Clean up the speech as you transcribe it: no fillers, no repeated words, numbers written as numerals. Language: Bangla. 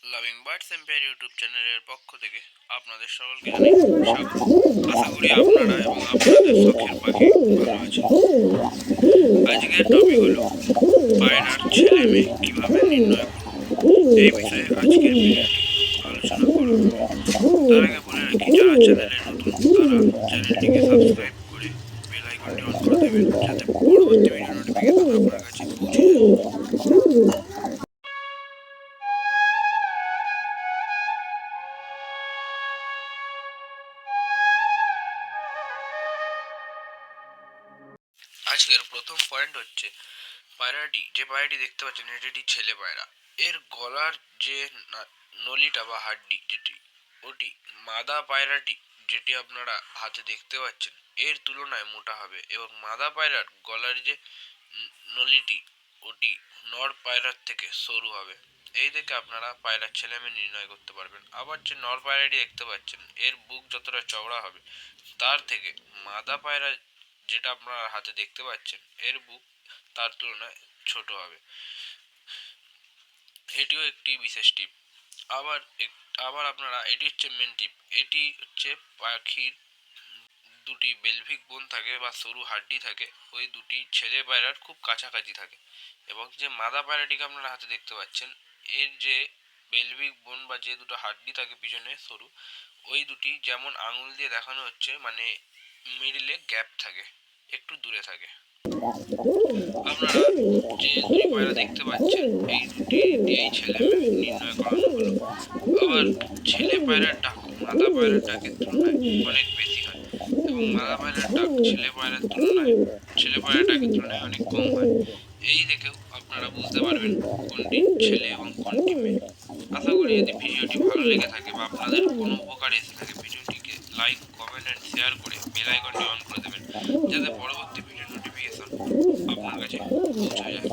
লাভিং বার্ডস এম্পায়ার ইউটিউব চ্যানেলের পক্ষ থেকে আপনাদের সকলকে জানাই স্বাগত। আশা করি আপনারা এবং আপনাদের শখের পাখি ভালো আছেন। আজকের টপিক হলো পায়রার ছেলে মেয়ে কিভাবে নির্ণয় করব, এই বিষয়ে আজকের ভিডিওটি আলোচনা করব। তার আগে বলে রাখি, যারা চ্যানেলে নতুন তারা চ্যানেলটিকে সাবস্ক্রাইব করে বেল আইকনটি অন করে দেবেন, যাতে পরবর্তী ভিডিও নোটিফিকেশন আপনার কাছে পৌঁছে যায়। আজকের প্রথম পয়েন্ট হচ্ছে যে পায়রাটি দেখতে পাচ্ছেন এটি ছেলে পায়রা। এর গলার যে নলিটা বা হাড্ডি ওটি মাদা পায়রাটি যেটি আপনারা হাতে দেখতে পাচ্ছেন এর তুলনায় মোটা হবে, এবং মাদা পায়রার গলার যে নলিটি ওটি নর পায়রার থেকে সরু হবে। এই দেখে আপনারা পায়রার ছেলে মেয়ে নির্ণয় করতে পারবেন। আবার যে নর পায়রাটি দেখতে পাচ্ছেন এর বুক যতটা চওড়া হবে তার থেকে মাদা পায়রা যেটা আপনারা হাতে দেখতে পাচ্ছেন এর বুক তার তুলনায় ছোট হবে। এটিও একটি বিশেষ টিপ। আবার আপনারা, এটি হচ্ছে মেন টিপ, এটি হচ্ছে পাখির দুটি বেলভিক বোন থাকে বা সরু হাড্ডি থাকে, ওই দুটি ছেলে পায়রার খুব কাছাকাছি থাকে। এবং যে মাদা পায়রাটিকে আপনারা হাতে দেখতে পাচ্ছেন এর যে বেলভিক বোন বা যে দুটো হাড্ডি থাকে পিছনে সরু, ওই দুটি যেমন আঙুল দিয়ে দেখানো হচ্ছে, মানে মিডিলে গ্যাপ থাকে, একটু দূরে থাকে। আপনারা যে দুটি পায়রা দেখতে পাচ্ছেন এই দুটি দিয়েই ছেলে মেয়ে নির্ণয় করানো হলো। আবার ছেলে পায়রার ডাক মাদা পায়রার ডাকের তুলনায় অনেক বেশি হয়, এবং মাদা পায়রার ডাক ছেলে পায়রার ডাকের তুলনায় অনেক কম হয়। এই দেখেও আপনারা বুঝতে পারবেন কোনটি ছেলে এবং কোনটি মেয়ে। আশা করি যদি ভিডিওটি ভালো লেগে থাকে বা আপনাদের কোনো উপকারে এসে থাকে, ভিডিওটিকে লাইক, কমেন্ট এন্ড শেয়ার করে বেল আইকনটি অন করে দেবেন, যাতে পরবর্তী ভিডিও নোটিফিকেশন আপনার কাছে পৌঁছে যায়।